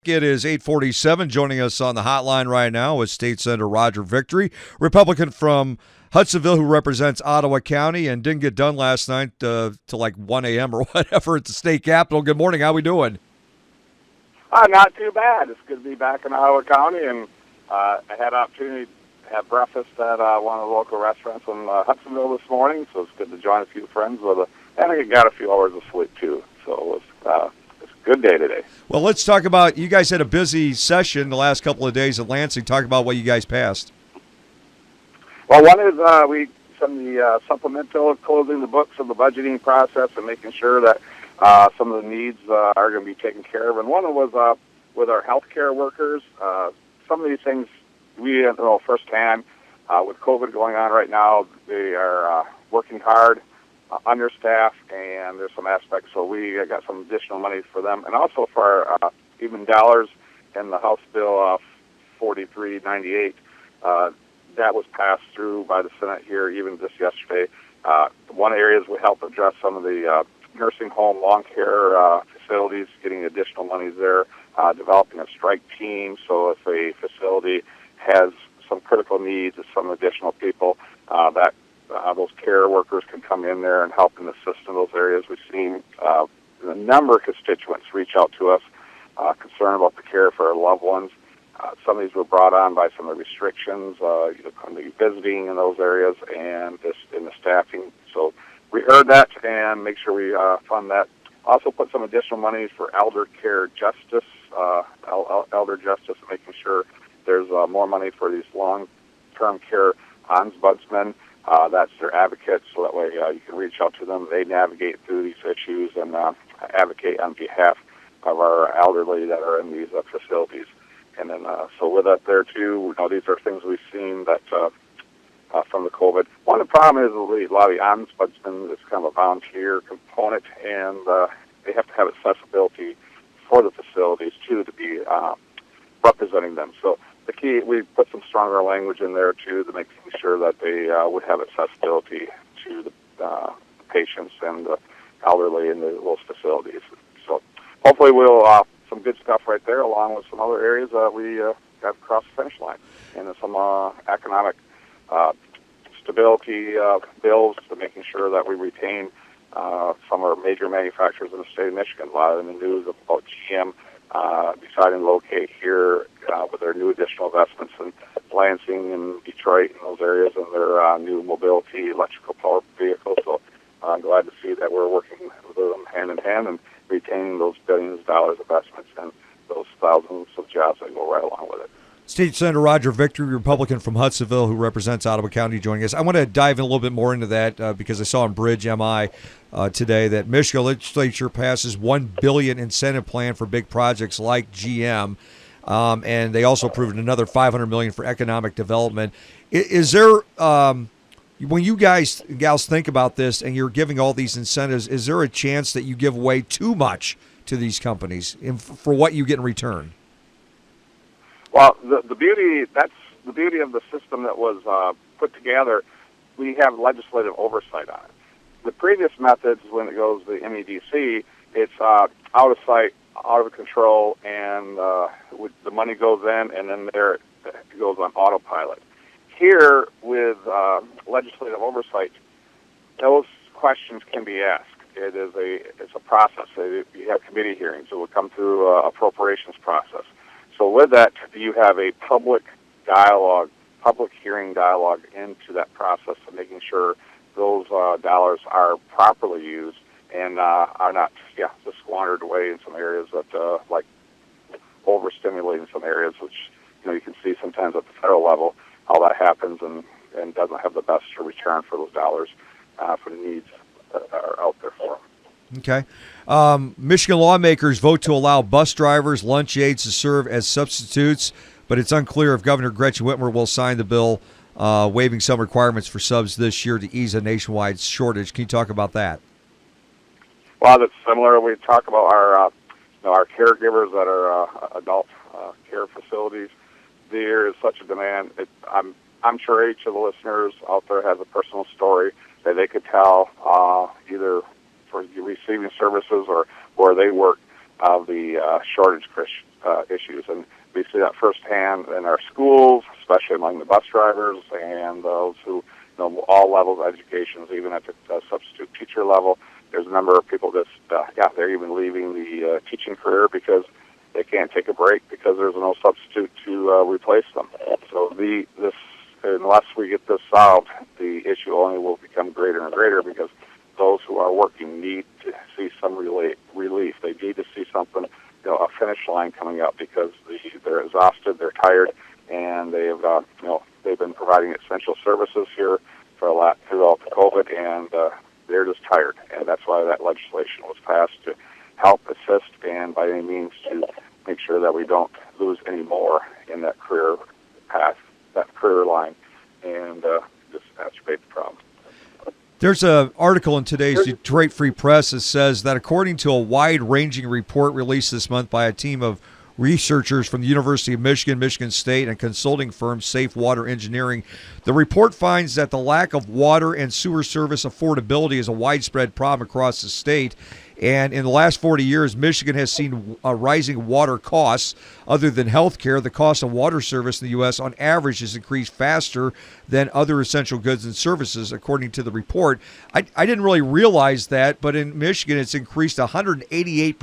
It is 8:47. Joining us on the hotline right now is State Senator Roger Victory, Republican from Hudsonville, who represents Ottawa County and didn't get done last night till like 1 a.m. or whatever at the state capitol. Good morning. How we doing? Not too bad. It's good to be back in Ottawa County, and I had an opportunity to have breakfast at one of the local restaurants in Hudsonville this morning, so it's good to join a few friends and I got a few hours of sleep, too. So it was a good day today. Well, let's talk about, you guys had a busy session the last couple of days at Lansing. Talk about what you guys passed. Well, one is the supplemental closing the books of the budgeting process and making sure that some of the needs are going to be taken care of. And one was with our healthcare workers. Some of these things we know firsthand. With COVID going on right now, they are working hard, understaffed, and there's some aspects. So we got some additional money for them, and also for even dollars in the House Bill 4398. That was passed through by the Senate here even just yesterday. One area is we help address some of the nursing home, long care facilities, getting additional monies there, developing a strike team. So if a facility has some critical needs of some additional people, that those care workers can come in there and help and assist in those areas. We've seen a number of constituents reach out to us concerned about the care for our loved ones. Some of these were brought on by some of the restrictions, the visiting in those areas and just in the staffing. So we heard that and make sure we fund that. Also put some additional money for elder care justice, elder justice, making sure there's more money for these long-term care ombudsmen. That's their advocates, so that way you can reach out to them. They navigate through these issues and advocate on behalf of our elderly that are in these facilities. And then, so with that there too, these are things we've seen that from the COVID. One of the problem is a lot of the ombudsmen is kind of a volunteer component, and they have to have accessibility for the facilities too to be representing them. So the key, we put some stronger language in there too to make sure that they would have accessibility to the patients and the elderly in those facilities. So hopefully we'll some good stuff right there, along with some other areas that we got across the finish line, and some economic stability bills to making sure that we retain some of our major manufacturers in the state of Michigan. A lot of the news about GM deciding to locate here with their new additional investments in Lansing and Detroit and those areas, and their new mobility electrical power vehicles. So I'm glad to see that we're working with them hand in hand and retaining those billions of dollars investments and those thousands of jobs that go right along with it. State Senator Roger Victory, Republican from Hudsonville, who represents Ottawa County, joining us. I want to dive in a little bit more into that because I saw on Bridge MI today that Michigan legislature passes $1 billion incentive plan for big projects like GM, and they also approved another $500 million for economic development. Is there, when you guys, gals, think about this and you're giving all these incentives, is there a chance that you give away too much to these companies for what you get in return? Well, the beauty of the system that was put together. We have legislative oversight on it. The previous methods, when it goes to the MEDC, it's out of sight, out of control, and the money goes in, and then there it goes on autopilot. Here, with legislative oversight, those questions can be asked. It's a process. You have committee hearings. It will come through appropriations process. So with that, you have a public dialogue, public hearing dialogue into that process of making sure those dollars are properly used and are not, just squandered away in some areas that, like overstimulating some areas, which you can see sometimes at the federal level how that happens and doesn't have the best return for those dollars for the needs that are out there for them. Okay. Michigan lawmakers vote to allow bus drivers, lunch aides to serve as substitutes, but it's unclear if Governor Gretchen Whitmer will sign the bill waiving some requirements for subs this year to ease a nationwide shortage. Can you talk about that? Well, that's similar. We talk about our caregivers that are adult care facilities. There is such a demand. I'm sure each of the listeners out there has a personal story that they could tell either for receiving services or where they work of the shortage issues, and we see that firsthand in our schools, especially among the bus drivers and those who all levels of education, even at the substitute teacher level. There's a number of people that, they're even leaving the teaching career because they can't take a break because there's no substitute to replace them. So unless we get this solved, the issue only will become greater and greater because those who are working need to see some relief. They need to see something, a finish line coming up because they're exhausted, they're tired, and they've been providing essential services here for a lot throughout the COVID, and they're just tired. And that's why that legislation was passed to help assist and by any means to make sure that we don't lose any more in that career path, that career line, and just exacerbate the problem. There's an article in today's Detroit Free Press that says that according to a wide-ranging report released this month by a team of researchers from the University of Michigan, Michigan State, and consulting firm Safe Water Engineering, the report finds that the lack of water and sewer service affordability is a widespread problem across the state. And in the last 40 years, Michigan has seen rising water costs. Other than health care, the cost of water service in the U.S. on average has increased faster than other essential goods and services, according to the report. I didn't really realize that, but in Michigan, it's increased 188%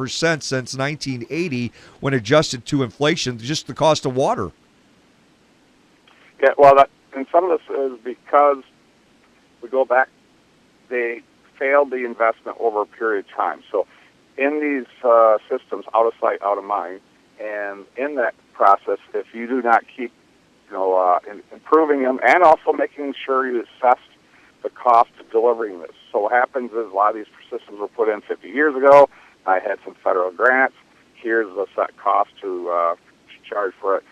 since 1980 when adjusted to inflation, just the cost of water. Yeah, well, and some of this is because we go back, they failed the investment over a period of time. So in these systems, out of sight, out of mind, and in that process, if you do not keep improving them and also making sure you assess the cost of delivering this. So what happens is a lot of these systems were put in 50 years ago. I had some federal grants. Here's the set cost to charge for it,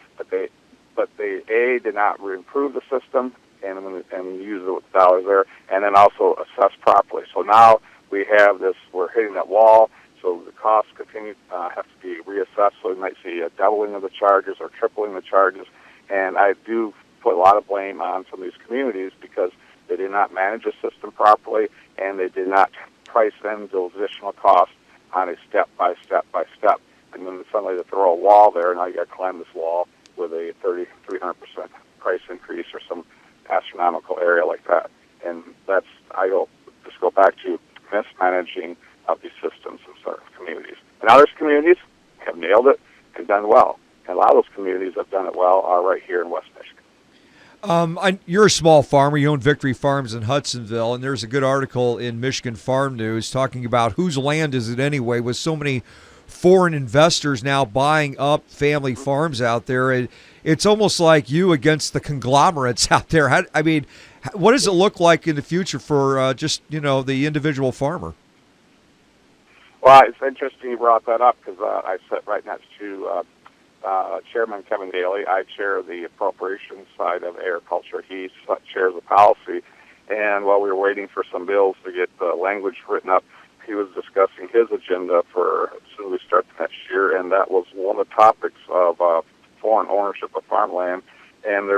but they did not improve the system and use it with dollars there, and then also assess properly. So now we have this, we're hitting that wall, so the costs continue have to be reassessed, so we might see a doubling of the charges or tripling the charges, and I do put a lot of blame on some of these communities because they did not manage the system properly, and they did not price in those additional costs on a step-by-step, and then suddenly they throw a wall there, and now you got to climb this wall with a 300% price increase or some astronomical area like that. And I'll just go back to mismanaging of these systems in certain communities. And other communities have nailed it and done well. And a lot of those communities that have done it well are right here in West Michigan. You're a small farmer. You own Victory Farms in Hudsonville, and there's a good article in Michigan Farm News talking about whose land is it anyway, with so many foreign investors now buying up family farms out there. It's almost like you against the conglomerates out there. What does it look like in the future for the individual farmer? Well, it's interesting you brought that up because I sit right next to Chairman Kevin Daly. I chair the appropriations side of agriculture. He chairs the policy. And while we were waiting for some bills to get the language written up, he was discussing his agenda for as soon as we start the next year, and that was one of the topics of foreign ownership of farmland. And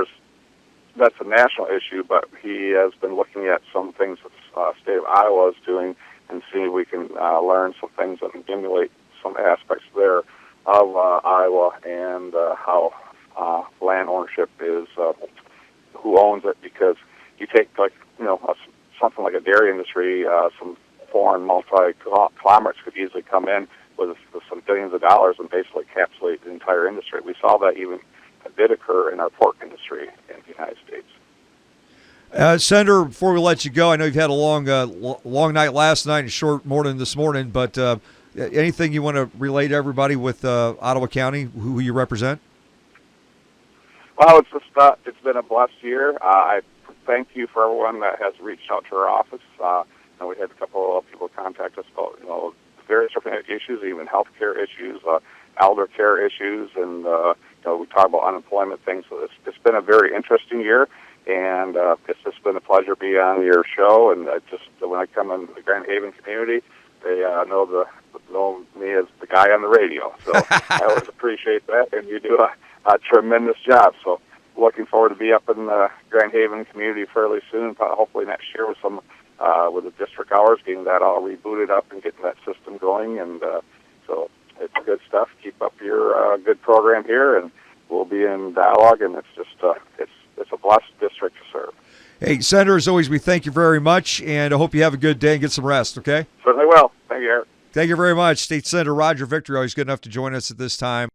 that's a national issue, but he has been looking at some things that the state of Iowa is doing and see if we can learn some things and emulate some aspects there of Iowa and how land ownership is, who owns it, because you take something like a dairy industry, some foreign multi-conglomerates could easily come in with some billions of dollars and basically encapsulate the entire industry. We saw that even did occur in our pork industry in the United States. Senator, before we let you go, I know you've had a long night last night and short morning this morning, but anything you want to relay to everybody with Ottawa County, who you represent? Well, it's been a blessed year. I thank you for everyone that has reached out to our office. And we had a couple of people contact us about various different issues, even health care issues, elder care issues, and we talk about unemployment things. So it's been a very interesting year, and it's just been a pleasure to be on your show. And when I come in the Grand Haven community, they know me as the guy on the radio. So I always appreciate that, and you do a tremendous job. So looking forward to be up in the Grand Haven community fairly soon, hopefully next year with some with the district hours, getting that all rebooted up and getting that system going. And so it's good stuff. Keep up your good program here, and we'll be in dialogue. And it's just it's a blessed district to serve. Hey, Senator, as always, we thank you very much, and I hope you have a good day and get some rest, okay? Certainly will. Thank you, Eric. Thank you very much. State Senator Roger Victory, always good enough to join us at this time.